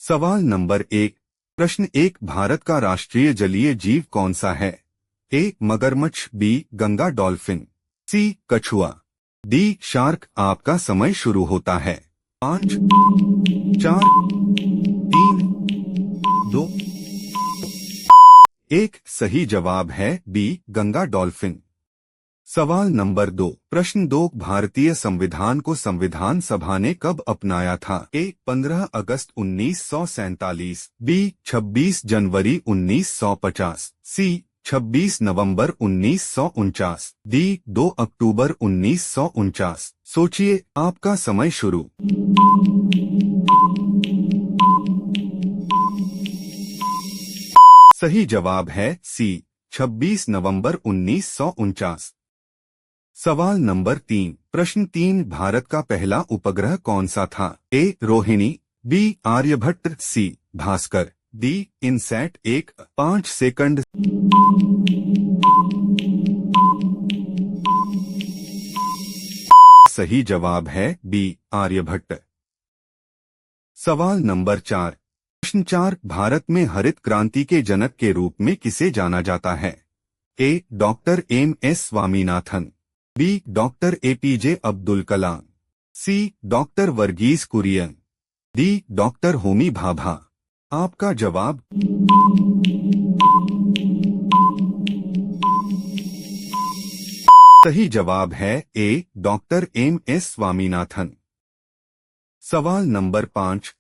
सवाल नंबर 1। प्रश्न 1। भारत का राष्ट्रीय जलीय जीव कौन सा है? ए मगरमच्छ, बी गंगा डॉल्फिन, सी कछुआ, डी शार्क। आपका समय शुरू होता है। 5 4 3 2 1। सही जवाब है बी गंगा डॉल्फिन। सवाल नंबर 2। प्रश्न 2। भारतीय संविधान को संविधान सभा ने कब अपनाया था? ए 15 अगस्त 1947, बी 26 जनवरी 1950, सी 26 नवंबर 1949, डी 2 अक्टूबर 1949। सोचिए, आपका समय शुरू। सही जवाब है सी 26 नवंबर 1949। सवाल नंबर 3। प्रश्न 3। भारत का पहला उपग्रह कौन सा था? ए रोहिणी, बी आर्यभट्ट, सी भास्कर, डी इनसैट 1। 5 सेकंड। सही जवाब है बी आर्यभट्ट। सवाल नंबर 4। प्रश्न 4। भारत में हरित क्रांति के जनक के रूप में किसे जाना जाता है? A doctor M S. Swaminathan, B doctor A P J. Abdul Kalam, C doctor Verghese Kurien, D doctor Homi Bhabha. आपका जवाब। सही जवाब है ए डॉक्टर एम.एस. स्वामीनाथन। सवाल नंबर 5।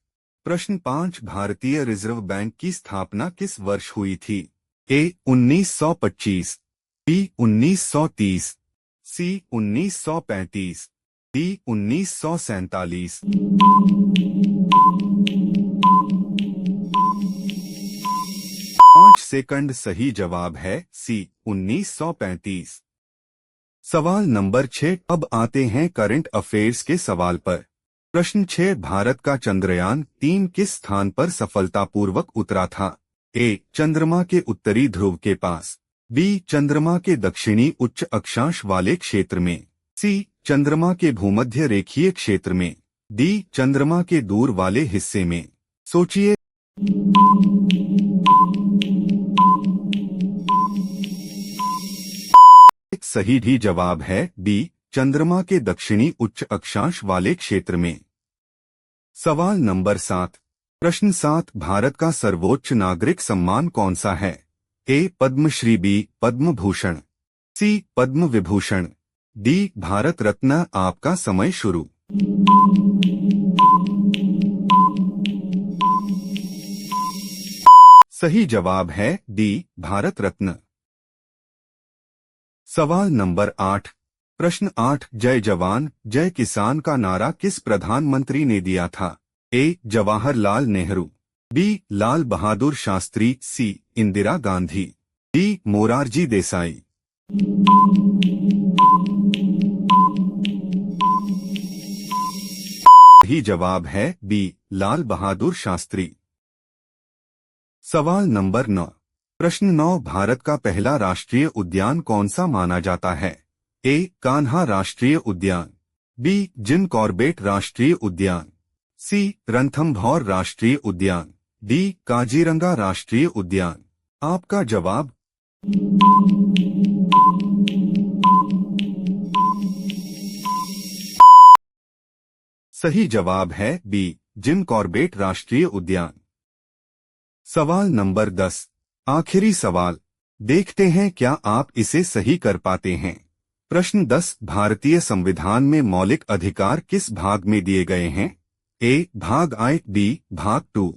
प्रश्न 5। भारतीय रिजर्व बैंक की स्थापना किस वर्ष हुई थी? ए 1925, बी 1930, सी 1935, डी 1947। 5 सेकंड। सही जवाब है सी 1935। सवाल नंबर 6। अब आते हैं करंट अफेयर्स के सवाल पर। प्रश्न 6। भारत का चंद्रयान 3 किस स्थान पर सफलतापूर्वक उतरा था? ए चंद्रमा के उत्तरी ध्रुव के पास, बी चंद्रमा के दक्षिणी उच्च अक्षांश वाले क्षेत्र में, सी चंद्रमा के भूमध्य रेखीय क्षेत्र में, डी चंद्रमा के दूर वाले हिस्से में। सोचिए। सही ही जवाब है बी चंद्रमा के दक्षिणी उच्च अक्षांश वाले क्षेत्र में। सवाल नंबर 7। प्रश्न 7। भारत का सर्वोच्च नागरिक सम्मान कौन सा है? ए पद्मश्री, बी पद्म भूषण, सी पद्म विभूषण, डी भारत रत्न। आपका समय शुरू। सही जवाब है डी भारत रत्न। सवाल नंबर 8। प्रश्न 8। जय जवान जय किसान का नारा किस प्रधानमंत्री ने दिया था? ए जवाहरलाल नेहरू, बी लाल बहादुर शास्त्री, सी इंदिरा गांधी, डी मोरारजी देसाई। सही जवाब है बी लाल बहादुर शास्त्री। सवाल नंबर 9। प्रश्न 9। भारत का पहला राष्ट्रीय उद्यान कौन सा माना जाता है? ए कान्हा राष्ट्रीय उद्यान, बी जिम कॉर्बेट राष्ट्रीय उद्यान, सी रणथंभौर राष्ट्रीय उद्यान, डी काजीरंगा राष्ट्रीय उद्यान। आपका जवाब। सही जवाब है बी जिम कॉर्बेट राष्ट्रीय उद्यान। सवाल नंबर 10। आखिरी सवाल। देखते हैं क्या आप इसे सही कर पाते हैं। प्रश्न 10। भारतीय संविधान में मौलिक अधिकार किस भाग में दिए गए हैं? ए भाग I, बी भाग 2,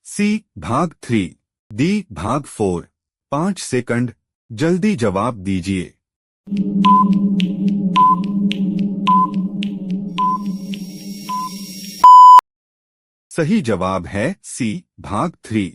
सी भाग 3, डी भाग 4। 5 सेकंड। जल्दी जवाब दीजिए। सही जवाब है सी भाग 3।